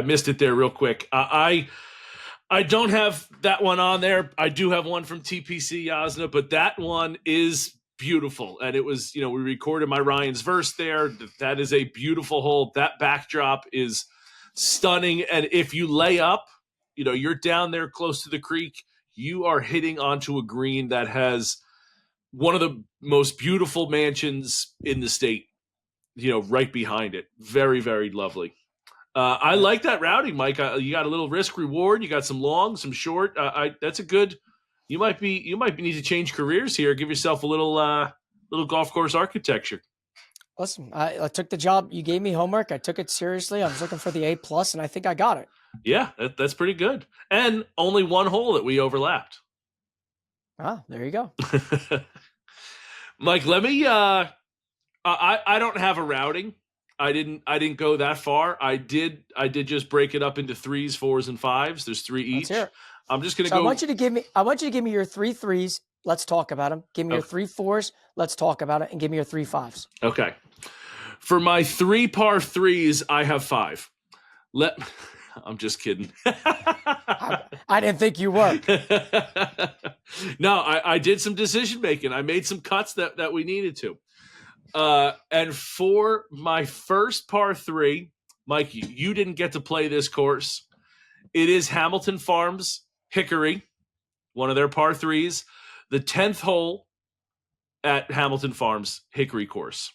missed it there real quick. I don't have that one on there. I do have one from TPC Jasna, but that one is beautiful. And it was, we recorded my Ryan's verse there. That is a beautiful hole. That backdrop is stunning. And if you lay up, you're down there close to the creek, you are hitting onto a green that has one of the most beautiful mansions in the state, right behind it. Very, very lovely. I like that routing, Mike. You got a little risk reward. You got some long, some short. That's a good. You might need to change careers here. Give yourself a little golf course architecture. Listen, I took the job. You gave me homework. I took it seriously. I was looking for the A+, and I think I got it. Yeah, that's pretty good. And only one hole that we overlapped. Ah, there you go. Mike, let me. I don't have a routing. I didn't go that far. I did just break it up into 3s, 4s, and 5s. There's 3 each. I'm just gonna go. I want you to give me your 3 3s. Let's talk about them. Give me your 3 4s. Let's talk about it, and give me your 3 5s. Okay. For my 3 par 3s, I have 5. I'm just kidding. I didn't think you were. No, I did some decision making. I made some cuts that we needed to. And for my first par 3, Mike, you didn't get to play this course. It is Hamilton Farms Hickory, one of their par 3s, the 10th hole at Hamilton Farms Hickory course.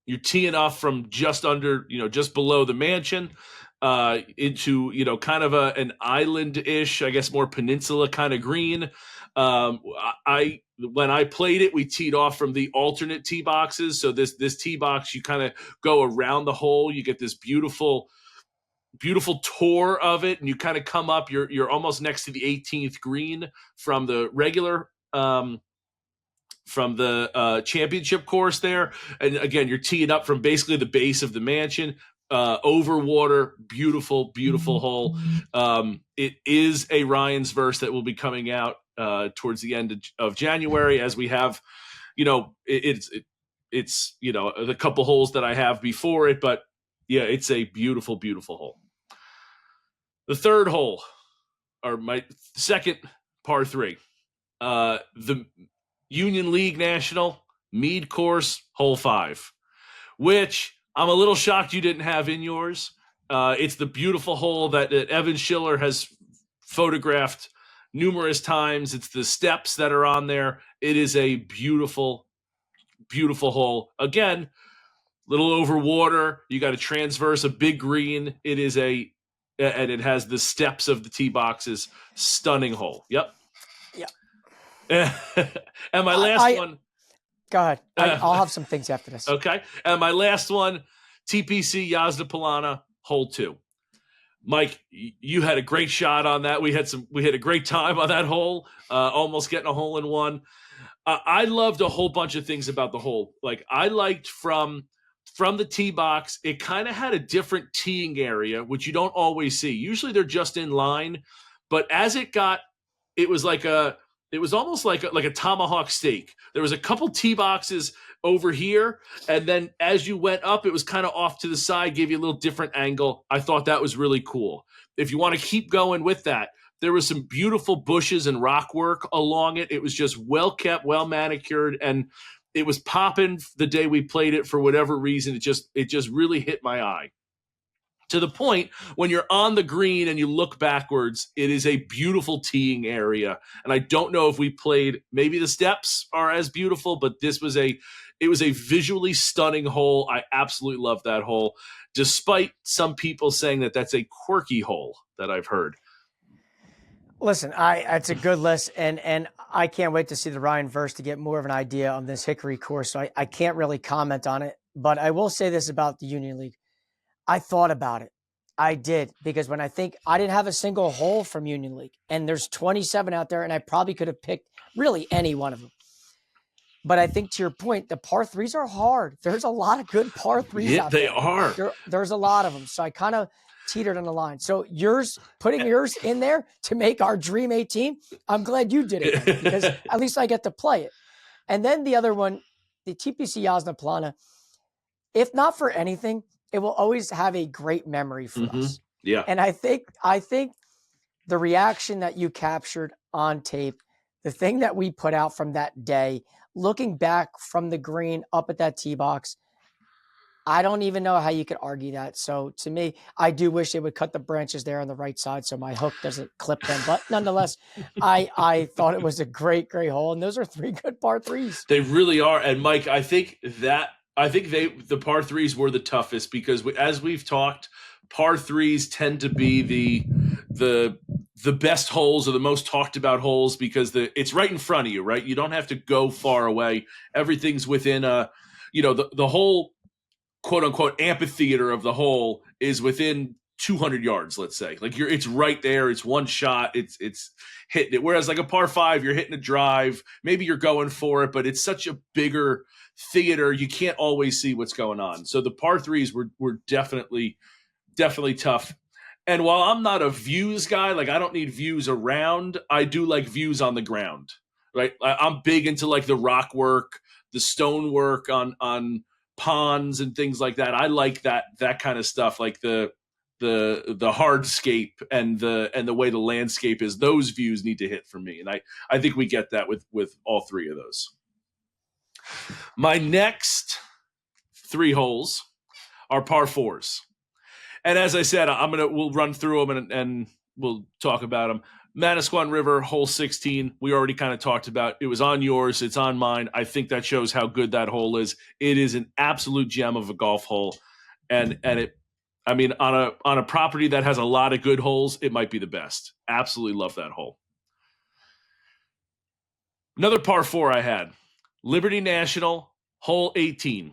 You're teeing off from just under, just below the mansion, into, kind of an island-ish, I guess more peninsula kind of green. When I played it, we teed off from the alternate tee boxes. So this tee box, you kind of go around the hole. You get this beautiful tour of it, and you kind of come up. You're almost next to the 18th green from the regular from the championship course there. And again, you're teeing up from basically the base of the mansion, over water. Beautiful hole. It is a Ryan's verse that will be coming out towards the end of January, as we have, it's the couple holes that I have before it, but yeah, it's a beautiful hole. The third hole, or my second par 3, the Union League National Mead Course, hole 5, which I'm a little shocked you didn't have in yours. It's the beautiful hole that Evan Schiller has photographed numerous times. It's the steps that are on there. It is a beautiful hole. Again, little over water. You got to transverse a big green. And it has the steps of the tee boxes. Stunning hole. Yep. Yeah. And my last one. Go ahead. I'll have some things after this. Okay. And my last one, TPC Yazda Polana, hole 2. Mike, you had a great shot on that. We had a great time on that hole, almost getting a hole in one. I loved a whole bunch of things about the hole. Like, I liked from the tee box, it kind of had a different teeing area, which you don't always see. Usually they're just in line, but as it was almost like a tomahawk steak. There was a couple tee boxes over here, and then as you went up, it was kind of off to the side, gave you a little different angle. I thought that was really cool. If you want to keep going with that, there was some beautiful bushes and rock work along it. It was just well kept, well manicured, and it was popping the day we played it. For whatever reason, it just really hit my eye. To the point when you're on the green and you look backwards, it is a beautiful teeing area. And I don't know if we played, maybe the steps are as beautiful, but it was a visually stunning hole. I absolutely love that hole, despite some people saying that that's a quirky hole that I've heard. Listen, it's a good list, and I can't wait to see the Ryan verse to get more of an idea on this Hickory course. So I can't really comment on it, but I will say this about the Union League. I thought about it. I did, because when I didn't have a single hole from Union League, and there's 27 out there, and I probably could have picked really any one of them. But I think, to your point, the par 3s are hard. There's a lot of good par 3s out there. They are. There's a lot of them. So I kind of teetered on the line. So putting yours in there to make our Dream 18, I'm glad you did it, because at least I get to play it. And then the other one, the TPC Yazda Polana, if not for anything, it will always have a great memory for us. Yeah. And I think the reaction that you captured on tape, the thing that we put out from that day, looking back from the green up at that tee box, I don't even know how you could argue that. So to me, I do wish they would cut the branches there on the right side so my hook doesn't clip them. But nonetheless, I thought it was a great hole. And those are 3 good par 3s. They really are. And Mike, I think the par 3s were the toughest, because as we've talked, par 3s tend to be the best holes, or the most talked about holes, because it's right in front of you, right? You don't have to go far away. Everything's within the whole quote unquote amphitheater of the hole is within 200 yards, let's say. Like, it's right there. It's one shot. It's hitting it. Whereas like a par 5, you're hitting a drive. Maybe you're going for it, but it's such a bigger theater. You can't always see what's going on. So the par 3s were definitely tough. And while I'm not a views guy, like, I don't need views around, I do like views on the ground, right? I'm big into like the rock work, the stone work on ponds and things like that. I like that kind of stuff, like the the hardscape and the way the landscape is, those views need to hit for me. And I think we get that with all three of those. My next 3 holes are par 4s. And as I said, we'll run through them and we'll talk about them. Manasquan River, hole 16, we already kind of talked about. It was on yours, it's on mine. I think that shows how good that hole is. It is an absolute gem of a golf hole. And it, I mean, on a property that has a lot of good holes, it might be the best. Absolutely love that hole. Another par 4 I had, Liberty National, hole 18.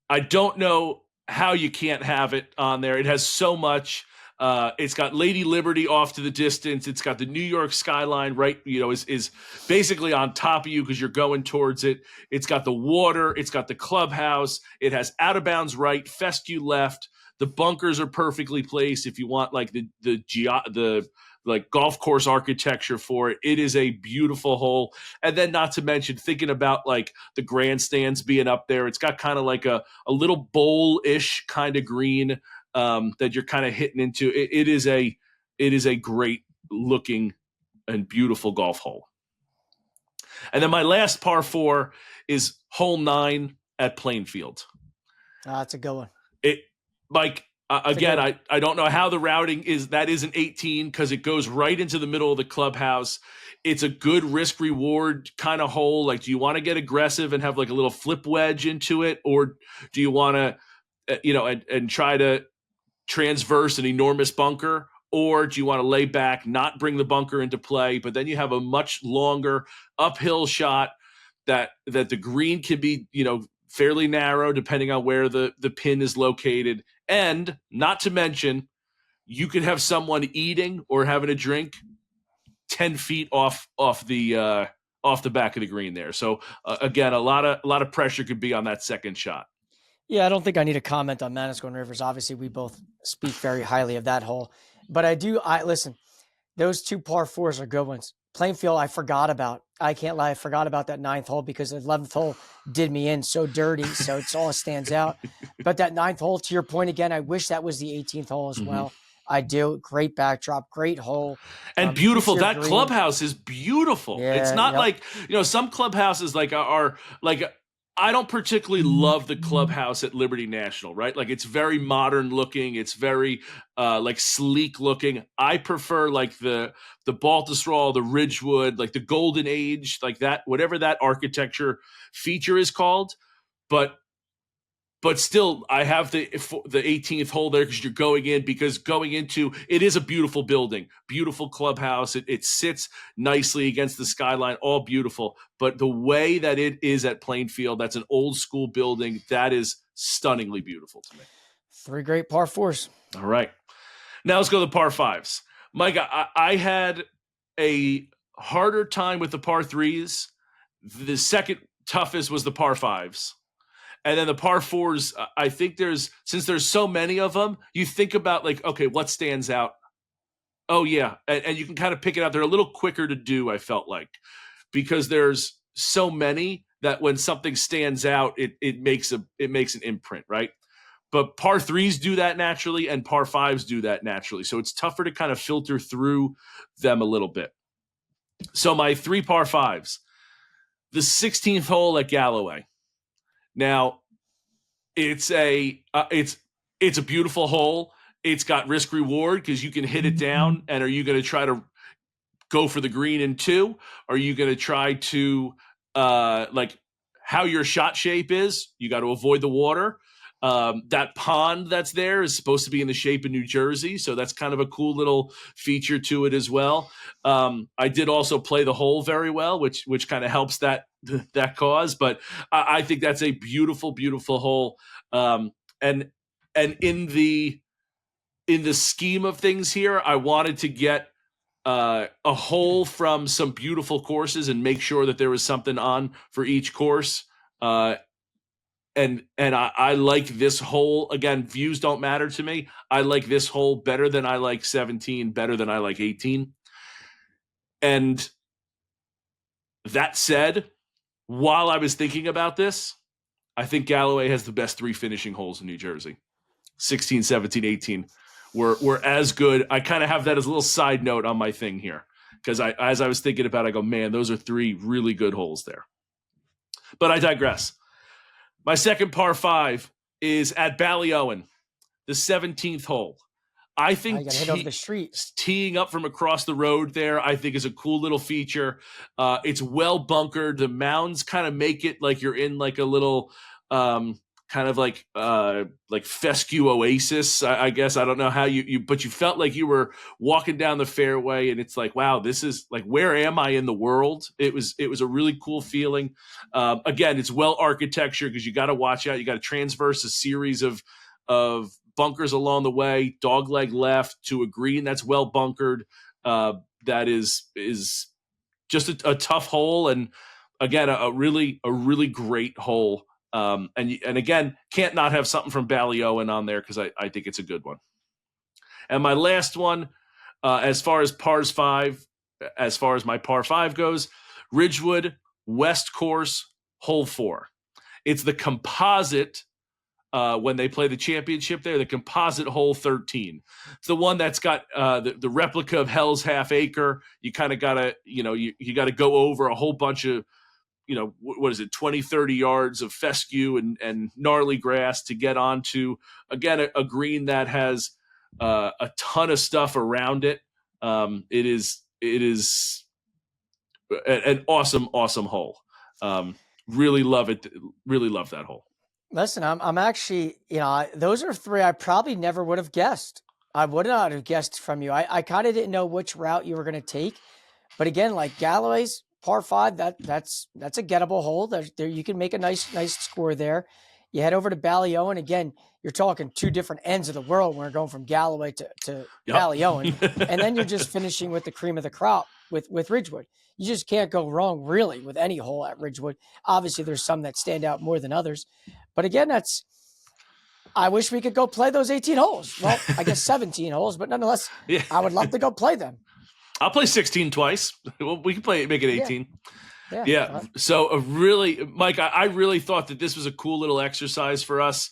I don't know how you can't have it on there. It has so much. It's got Lady Liberty off to the distance. It's got the New York skyline right, is basically on top of you because you're going towards it. It's got the water. It's got the clubhouse. It has out of bounds right, fescue left. The bunkers are perfectly placed if you want like the like golf course architecture for it. It is a beautiful hole. And then not to mention thinking about like the grandstands being up there. It's got kind of like a little bowl-ish kind of green that you're kind of hitting into. It is a great looking and beautiful golf hole. And then my last par 4 is hole 9 at Plainfield. That's a good one. Again, I don't know how the routing is. That is an 18 because it goes right into the middle of the clubhouse. It's a good risk reward kind of hole. Like, do you want to get aggressive and have like a little flip wedge into it? Or do you want to, and try to transverse an enormous bunker? Or do you want to lay back, not bring the bunker into play, but then you have a much longer uphill shot that the green can be, fairly narrow depending on where the pin is located. And not to mention, you could have someone eating or having a drink 10 feet off the back of the green there. So again, a lot of pressure could be on that second shot. Yeah, I don't think I need to comment on Manasquan Rivers. Obviously, we both speak very highly of that hole. But listen, those 2 par 4s are good ones. Plainfield, I forgot about. I can't lie, I forgot about that 9th hole because the 11th hole did me in so dirty, so it's all stands out. But that 9th hole, to your point again, I wish that was the 18th hole as well. I do. Great backdrop, great hole. And beautiful. That green clubhouse is beautiful. Yeah, it's not like, some clubhouses like are like, I don't particularly love the clubhouse at Liberty National, right? Like it's very modern looking. It's very like sleek looking. I prefer like the Baltusrol, the Ridgewood, like the Golden Age, like that, whatever that architecture feature is called. But still, I have the 18th hole there because going into it is a beautiful building, beautiful clubhouse. It sits nicely against the skyline, all beautiful. But the way that it is at Plainfield, that's an old school building. That is stunningly beautiful to me. 3 great par 4s. All right. Now let's go to the par 5s. Mike, I had a harder time with the par 3s. The second toughest was the par 5s. And then the par 4s, I think since there's so many of them, you think about like, okay, what stands out? Oh yeah. And you can kind of pick it out. They're a little quicker to do, I felt like, because there's so many that when something stands out, it makes an imprint, right? But par 3s do that naturally and par 5s do that naturally. So it's tougher to kind of filter through them a little bit. So my 3 par 5s, the 16th hole at Galloway. Now, it's a beautiful hole. It's got risk reward because you can hit it down. And are you going to try to go for the green in 2? Are you going to try to like how your shot shape is? You got to avoid the water. That pond that's there is supposed to be in the shape of New Jersey, so that's kind of a cool little feature to it as well. I did also play the hole very well, which kind of helps that cause. But I think that's a beautiful, beautiful hole. And in the scheme of things here, I wanted to get a hole from some beautiful courses and make sure that there was something on for each course. And I like this hole. Again, views don't matter to me. I like this hole better than I like 17, better than I like 18. And that said, while I was thinking about this, I think Galloway has the best 3 finishing holes in New Jersey. 16, 17, 18 were as good. I kind of have that as a little side note on my thing here because as I was thinking about it, I go, man, those are 3 really good holes there. But I digress. My second par 5 is at Ballyowen, the 17th hole. I think you gotta hit over the street. Teeing up from across the road there, I think is a cool little feature. It's well bunkered. The mounds kind of make it like you're in like a little kind of like fescue oasis, I guess. I don't know how but you felt like you were walking down the fairway, and it's like, wow, this is like, where am I in the world? It was a really cool feeling. Again, it's well architecture because you got to watch out. You got to transverse a series of bunkers along the way, dogleg left to a green that's well bunkered. That is just a tough hole, and again, a really great hole. And again, can't not have something from Ballyowen on there because I think it's a good one. And my last one, as far as my par 5 goes, Ridgewood West Course, hole 4. It's the composite. When they play the championship there, the composite hole 13. It's the one that's got the replica of Hell's Half Acre. You kind of got to, you got to go over a whole bunch of, what is it, 20, 30 yards of fescue and gnarly grass to get onto, again, a green that has a ton of stuff around it. It is an awesome hole. Really love it. Really love that hole. Listen, I'm actually, those are 3 I probably never would have guessed. I would not have guessed from you. I kind of didn't know which route you were going to take. But again, like Galloway's par 5, that's a gettable hole. There you can make a nice score there. You head over to Ballyowen. Again, you're talking 2 different ends of the world when we're going from Galloway to Ballyowen. And then you're just finishing with the cream of the crop with Ridgewood. You just can't go wrong really with any hole at Ridgewood. Obviously, there's some that stand out more than others. But again, I wish we could go play those 18 holes. Well, I guess 17 holes, but nonetheless, yeah. I would love to go play them. I'll play 16 twice. Well, we can make it 18. Yeah. So Mike, I really thought that this was a cool little exercise for us.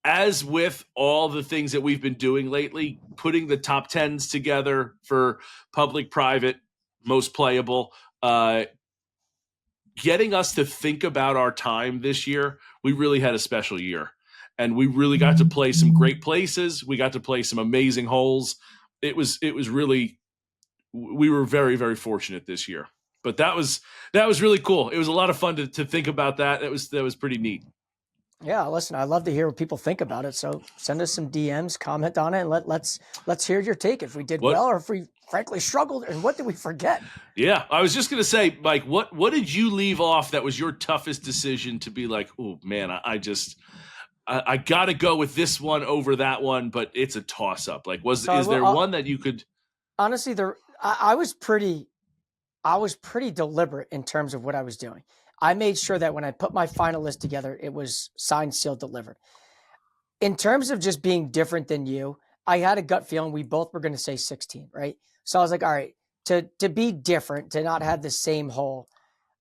As with all the things that we've been doing lately, putting the top 10s together for public, private, most playable, getting us to think about our time this year, we really had a special year. And we really got to play some great places. We got to play some amazing holes. It was really, we were very, very fortunate this year. But that was really cool. It was a lot of fun to think about that. That was pretty neat. Yeah, listen, I love to hear what people think about it. So send us some DMs, comment on it, and let's hear your take. If we did well, or if we frankly struggled, and what did we forget? Yeah, I was just gonna say, Mike, what did you leave off that was your toughest decision to be like, oh man, I got to go with this one over that one, but it's a toss up. Like, is there one that you could? Honestly, I was pretty deliberate in terms of what I was doing. I made sure that when I put my final list together, it was signed, sealed, delivered. In terms of just being different than you, I had a gut feeling we both were going to say 16, right? So I was like, all right, to be different, to not have the same hole,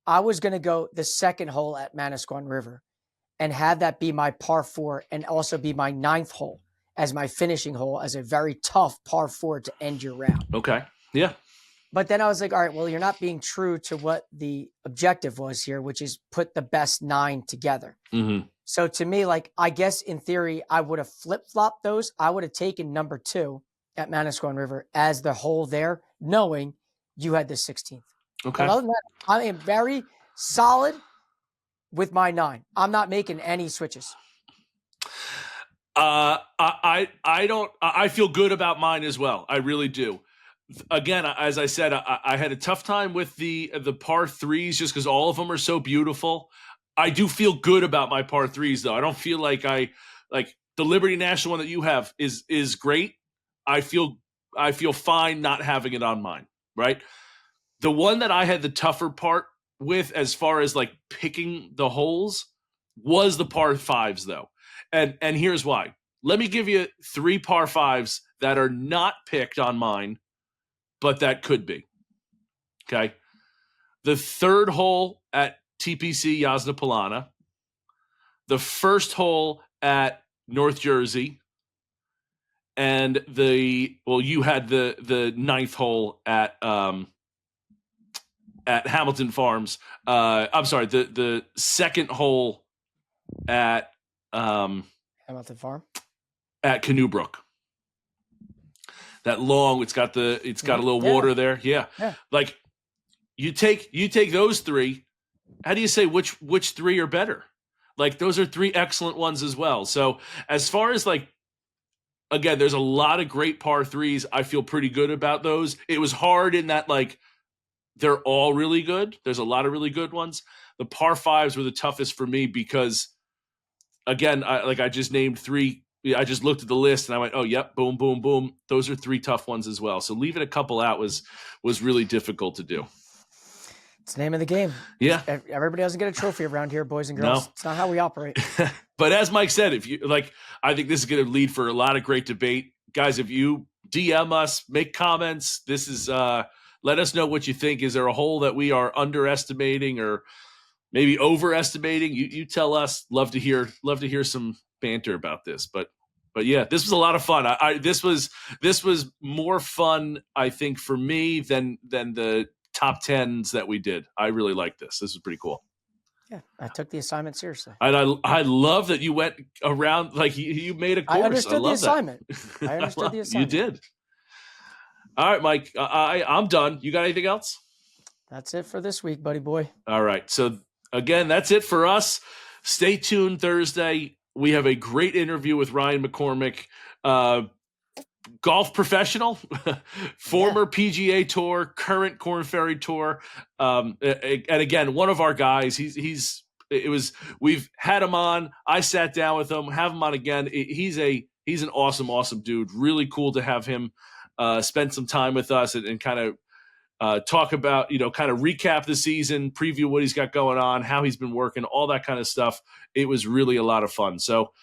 I was going to go the second hole at Manasquan River and have that be my par 4 and also be my 9th hole as my finishing hole, as a very tough par 4 to end your round. Okay. Yeah. But then I was like, all right, well, you're not being true to what the objective was here, which is put the best 9 together. Mm-hmm. So to me, like, I guess in theory, I would have flip-flopped those. I would have taken number 2 at Manasquan River as the hole there, knowing you had the 16th. Okay. But other than that, I am very solid with my 9. I'm not making any switches. I feel good about mine as well. I really do. Again, as I said, I had a tough time with the par 3s just because all of them are so beautiful. I do feel good about my par 3s though. I don't feel like the Liberty National one that you have is great. I feel fine not having it on mine, right? The one that I had the tougher part with as far as like picking the holes was the par 5s though. And here's why. Let me give you 3 par 5s that are not picked on mine, but that could be. Okay. The 3rd hole at TPC Yasna Polana, the 1st hole at North Jersey, and you had the ninth hole at Hamilton Farms. I'm sorry, the second hole at Hamilton Farm, at Canoe Brook. That long, it's got a little water there. Yeah. Like you take those three. How do you say which three are better? Like those are three excellent ones as well. So as far as like, again, there's a lot of great par threes. I feel pretty good about those. It was hard in that like they're all really good. There's a lot of really good ones. The par fives were the toughest for me because, again, I just named three. I just looked at the list and I went, oh, yep, boom, boom, boom. Those are three tough ones as well. So leaving a couple out was really difficult to do. It's the name of the game. Yeah. Everybody doesn't get a trophy around here, boys and girls. No. It's not how we operate. But as Mike said, if you like, I think this is going to lead for a lot of great debate. Guys, if you DM us, make comments, this is let us know what you think. Is there a hole that we are underestimating or maybe overestimating? You tell us. Love to hear some banter about this. But yeah, this was a lot of fun. This was more fun, I think, for me than the top 10s that we did. I really like this. This is pretty cool. Yeah, I took the assignment seriously. And I love that you went around, like you made a course. I understood the assignment. I understood the assignment. You did. All right, Mike, I'm done. You got anything else? That's it for this week, buddy boy. All right. So again, that's it for us. Stay tuned Thursday. We have a great interview with Ryan McCormick, golf professional, former PGA Tour, current Korn Ferry Tour, and again, one of our guys. We've had him on. I sat down with him. Have him on again. He's an awesome dude. Really cool to have him spend some time with us and kind of talk about, kind of recap the season, preview what he's got going on, how he's been working, all that kind of stuff. It was really a lot of fun. So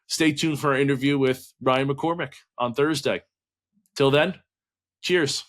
stay tuned for our interview with Ryan McCormick on Thursday. Till then, cheers.